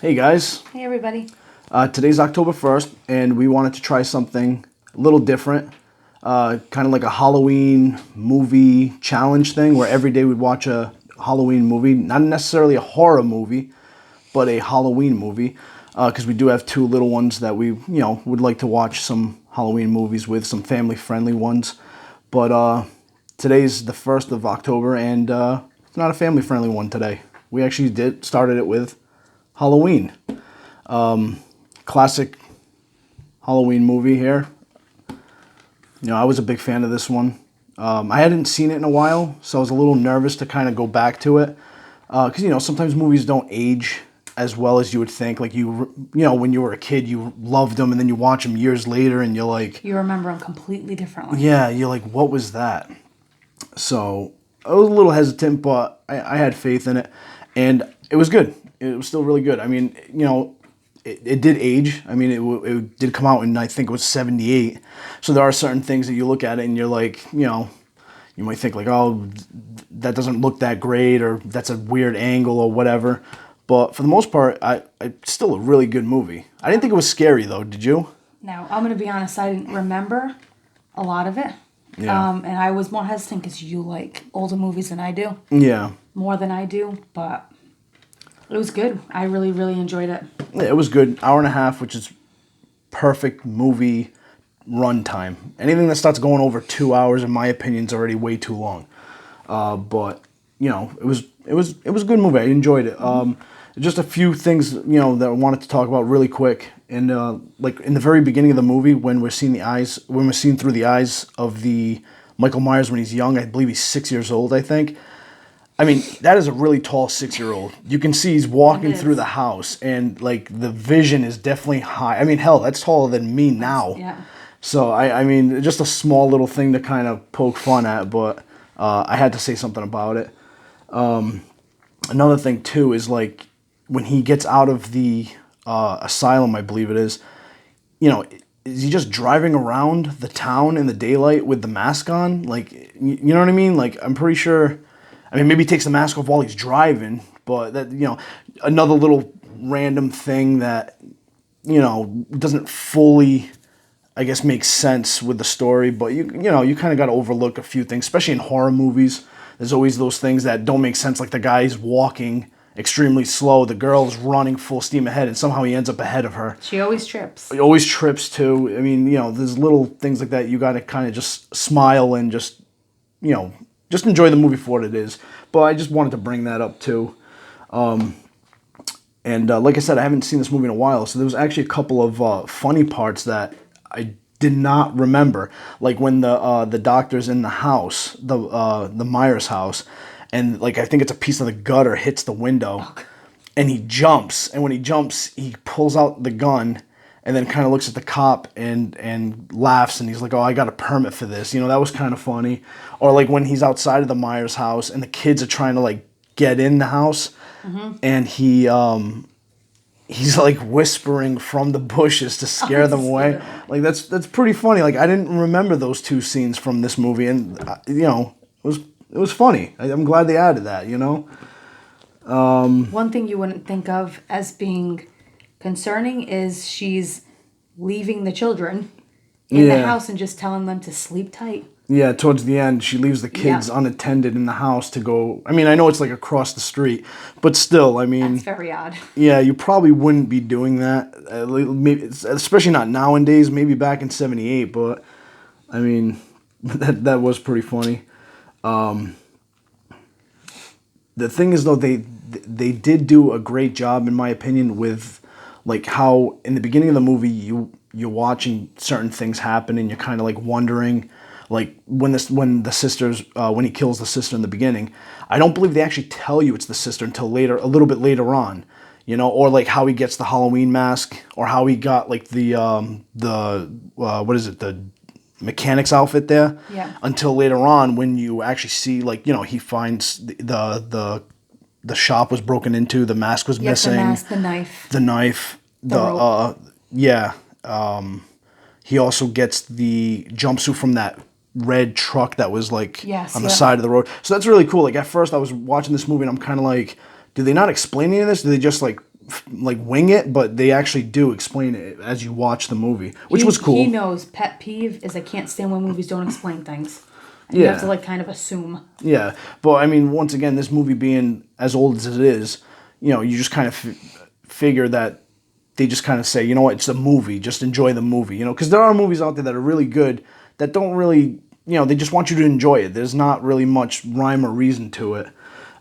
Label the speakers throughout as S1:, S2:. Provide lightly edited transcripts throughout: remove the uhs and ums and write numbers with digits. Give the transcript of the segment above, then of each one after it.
S1: Hey guys,
S2: Hey everybody.
S1: today's October 1st, and we wanted to try something a little different. Kind of like a Halloween movie challenge thing where every day we'd watch a Halloween movie. Not necessarily a horror movie, but a Halloween movie. Because we do have two little ones that we would like to watch some Halloween movies with, some family friendly ones. But today's the 1st of October, and it's not a family friendly one today. We actually started it with Halloween. Classic Halloween movie here. I was a big fan of this one. I hadn't seen it in a while, so I was a little nervous to kind of go back to it. Because, sometimes movies don't age as well as you would think. Like, when you were a kid, you loved them, and then you watch them years later, and you're like,
S2: You remember them completely differently.
S1: yeah, you're like, what was that? So I was a little hesitant, but I had faith in it, and it was good. It was still really good. I mean, it did age. I mean, it did come out in, I think it was 78. So there are certain things that you look at it and you're like, you might think like, oh, that doesn't look that great, or that's a weird angle or whatever. But for the most part, it's still a really good movie. I didn't think it was scary though. Did you?
S2: Now, I'm going to be honest, I didn't remember a lot of it.
S1: Yeah.
S2: And I was more hesitant because you like older movies than I do.
S1: Yeah.
S2: More than I do, but it was good. I really, really enjoyed it.
S1: Yeah, it was good. Hour and a half, which is perfect movie runtime. Anything that starts going over 2 hours, in my opinion, is already way too long. But it was a good movie. I enjoyed it. Just a few things that I wanted to talk about really quick. And like in the very beginning of the movie, when we're seeing through the eyes of the Michael Myers when he's young, I believe he's 6 years old. I think. I mean, that is a really tall 6-year-old. You can see he's walking
S2: It is.
S1: through the house, and like the vision is definitely high. I mean, hell, that's taller than me now.
S2: Yeah.
S1: So I mean, just a small little thing to kind of poke fun at, but I had to say something about it. Another thing too is like when he gets out of the asylum, I believe it is. Is he just driving around the town in the daylight with the mask on? Like, you know what I mean? Like, I'm pretty sure. I mean, maybe he takes the mask off while he's driving, but that another little random thing that doesn't fully, I guess, make sense with the story. But you kind of got to overlook a few things, especially in horror movies. There's always those things that don't make sense, like the guy's walking extremely slow, the girl's running full steam ahead, and somehow he ends up ahead of her.
S2: She always trips.
S1: He always trips too. I mean, there's little things like that you got to kind of just smile and just enjoy the movie for what it is. But I just wanted to bring that up too. And like I said, I haven't seen this movie in a while, so there was actually a couple of funny parts that I did not remember. Like when the doctor's in the house, the Myers house, and like I think it's a piece of the gutter hits the window, and he jumps. And when he jumps, he pulls out the gun and then kind of looks at the cop and laughs, and he's like, oh, I got a permit for this. That was kind of funny. Or like when he's outside of the Myers house and the kids are trying to like get in the house, and he's like whispering from the bushes to scare them away. Like that's pretty funny. Like I didn't remember those two scenes from this movie, and it was funny. I'm glad they added that.
S2: One thing you wouldn't think of as being concerning is she's leaving the children in the house and just telling them to sleep tight.
S1: Yeah, towards the end, she leaves the kids unattended in the house to go. I mean, I know it's like across the street, but still, I mean,
S2: That's very odd.
S1: yeah, you probably wouldn't be doing that, maybe, especially not nowadays. Maybe back in '78, but I mean, that was pretty funny. The thing is, though, they did do a great job, in my opinion, with like how in the beginning of the movie you're watching certain things happen and you're kind of like wondering. Like when the sisters when he kills the sister in the beginning, I don't believe they actually tell you it's the sister until later, a little bit later on, or like how he gets the Halloween mask, or how he got like the what is it, the mechanic's outfit there.
S2: Yeah.
S1: Until later on when you actually see like he finds the shop was broken into, the mask was
S2: Yes,
S1: missing,
S2: the mask, the knife.
S1: the knife,
S2: rope.
S1: yeah. He also gets the jumpsuit from that red truck that was like on the side of the road. So that's really cool. Like at first I was watching this movie and I'm kind of like, do they not explain any of this? Do they just like like wing it, but they actually do explain it as you watch the movie, which was cool.
S2: He knows pet peeve is I can't stand when movies don't explain things. And you have to like kind of assume.
S1: Yeah, but I mean, once again, this movie being as old as it is, you just kind of figure that they just kind of say, you know what, it's a movie, just enjoy the movie, because there are movies out there that are really good that don't really, they just want you to enjoy it. There's not really much rhyme or reason to it.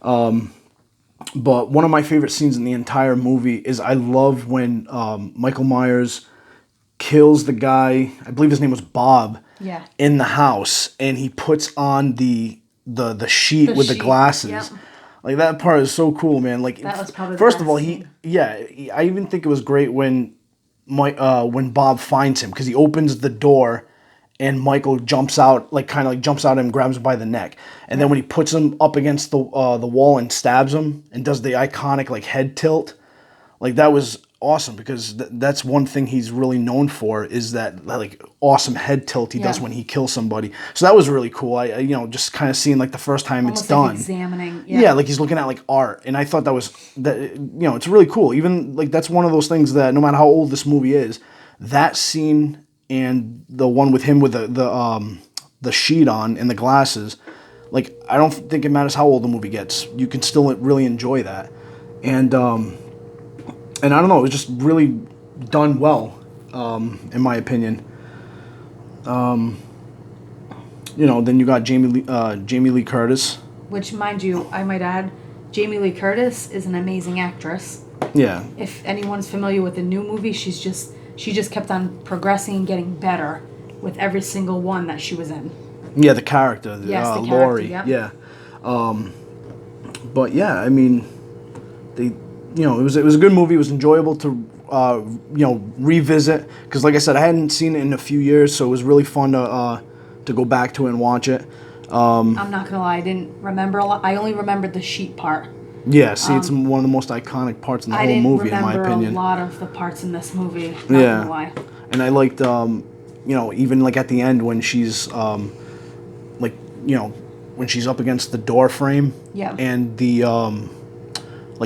S1: But one of my favorite scenes in the entire movie is I love when Michael Myers kills the guy, I believe his name was Bob, in the house, and he puts on the sheet with the glasses.
S2: Yep.
S1: Like, that part is so cool, man. Like,
S2: that was probably
S1: first of all, I even think it was great when Bob finds him, because he opens the door and Michael jumps out, jumps out and grabs him by the neck. And then when he puts him up against the wall and stabs him and does the iconic head tilt, that was awesome, because that's one thing he's really known for, is that awesome head tilt he does when he kills somebody. So that was really cool. I just kind of seeing the first time
S2: almost
S1: it's done.
S2: Examining.
S1: Yeah, he's looking at art, and I thought that was it's really cool. Even that's one of those things that no matter how old this movie is, that scene and the one with him with the sheet on and the glasses, I don't think it matters how old the movie gets. You can still really enjoy that. And I don't know, it was just really done well, in my opinion. Then you got Jamie Lee Curtis.
S2: Which, mind you, I might add, Jamie Lee Curtis is an amazing actress.
S1: Yeah.
S2: If anyone's familiar with the new movie, she just kept on progressing and getting better with every single one that she was in.
S1: Yeah, the character, Laurie.
S2: Yep.
S1: Yeah. But yeah, I mean, it was a good movie. It was enjoyable to revisit, because like I said, I hadn't seen it in a few years, so it was really fun to go back to it and watch it.
S2: I'm not gonna lie, I didn't remember a lot. I only remembered the sheet part.
S1: Yeah, see, it's one of the most iconic parts in the whole movie, in my opinion.
S2: I didn't remember a lot of the parts in this movie. Not gonna lie.
S1: And I liked, even at the end when she's, when she's up against the door frame. Yeah. And the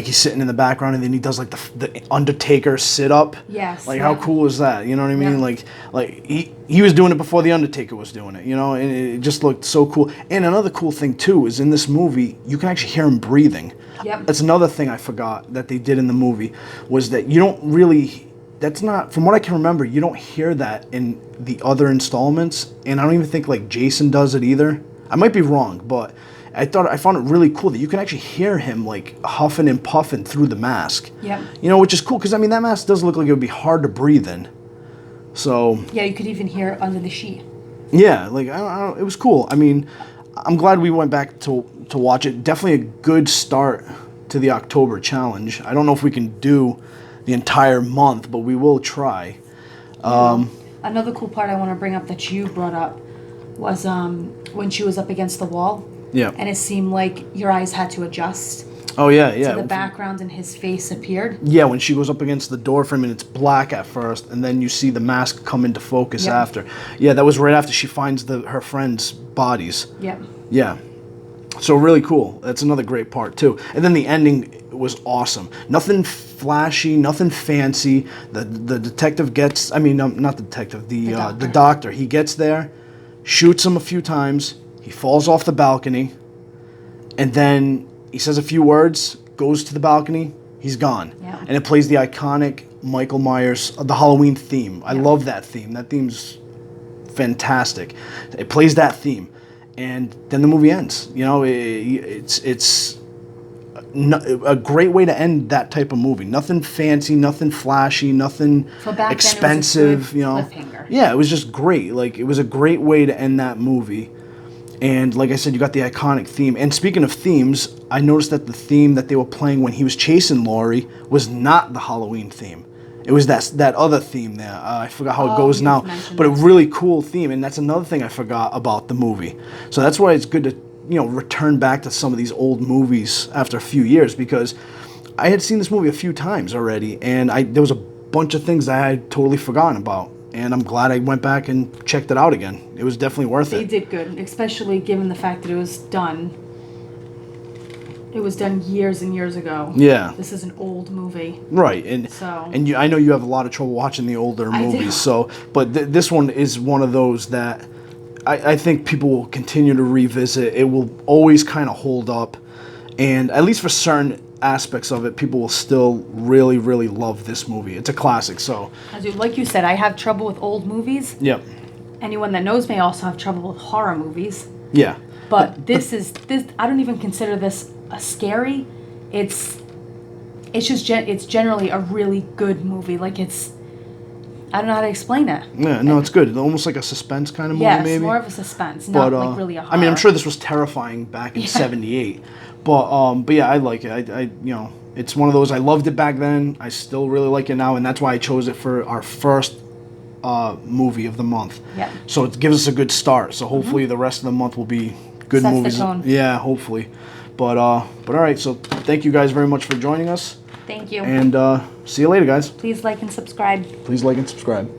S1: he's sitting in the background, and then he does the Undertaker sit up.
S2: Yes.
S1: How cool is that? You know what I mean? Yeah. He was doing it before the Undertaker was doing it. And it just looked so cool. And another cool thing too is in this movie you can actually hear him breathing.
S2: Yep.
S1: That's another thing I forgot that they did in the movie, was that you don't really. That's not, from what I can remember, you don't hear that in the other installments, and I don't even think Jason does it either. I might be wrong, but I found it really cool that you can actually hear him huffing and puffing through the mask.
S2: Yeah.
S1: Which is cool, because that mask does look like it would be hard to breathe in. So.
S2: Yeah, you could even hear it under the sheet.
S1: Yeah, I don't, it was cool. I mean, I'm glad we went back to watch it. Definitely a good start to the October challenge. I don't know if we can do the entire month, but we will try.
S2: Another cool part I want to bring up that you brought up was when she was up against the wall.
S1: Yeah.
S2: And it seemed like your eyes had to adjust.
S1: Oh, yeah, yeah.
S2: So the background and his face appeared.
S1: Yeah, when she goes up against the door frame and it's black at first, and then you see the mask come into focus after. Yeah, that was right after she finds her friends' bodies.
S2: Yep.
S1: Yeah. So really cool. That's another great part, too. And then the ending was awesome. Nothing flashy, nothing fancy. The detective gets... I mean, not the detective. The doctor. He gets there, shoots him a few times. He falls off the balcony. And then he says a few words, goes to the balcony. He's gone.
S2: Yeah.
S1: And it plays the iconic Michael Myers, the Halloween theme. I love that theme. That theme's fantastic. It plays that theme. And then the movie ends. It's a great way to end that type of movie. Nothing fancy, nothing flashy, nothing expensive.
S2: Then it was a good cliffhanger.
S1: Yeah, it was just great. It was a great way to end that movie. And like I said, you got the iconic theme. And speaking of themes, I noticed that the theme that they were playing when he was chasing Laurie was not the Halloween theme. It was that other theme there. I forgot how it goes now. But a really cool theme. And that's another thing I forgot about the movie. So that's why it's good to return back to some of these old movies after a few years, because I had seen this movie a few times already, and there was a bunch of things that I had totally forgotten about. And I'm glad I went back and checked it out again. It was definitely worth it.
S2: They did good, especially given the fact that it was done It was done years and years ago.
S1: Yeah.
S2: This is an old movie.
S1: Right, and
S2: So-
S1: I know you have a lot of trouble watching the older
S2: I do.
S1: movies. So, but this one is one of those that I think people will continue to revisit. It will always kind of hold up, and at least for certain aspects of it, people will still really, really love this movie. It's a classic. So,
S2: Like you said, I have trouble with old movies.
S1: yep,
S2: Anyone that knows me also have trouble with horror movies.
S1: yeah,
S2: But this I don't even consider this a scary. It's just it's generally a really good movie. Like I don't know how to explain it.
S1: yeah. No, it's good. It's almost like a suspense kind of movie,
S2: Yes,
S1: maybe.
S2: more of a suspense, not
S1: But
S2: like really a horror.
S1: I mean, I'm sure this was terrifying back in '78, but yeah, I like it. I it's one of those. I loved it back then. I still really like it now, and that's why I chose it for our first movie of the month.
S2: Yeah.
S1: So it gives us a good start. So hopefully the rest of the month will be good
S2: Sets the
S1: movies.
S2: tone.
S1: Yeah, hopefully. But all right. So thank you guys very much for joining us,
S2: Thank you.
S1: and see you later, guys.
S2: Please like and subscribe.
S1: Please like and subscribe.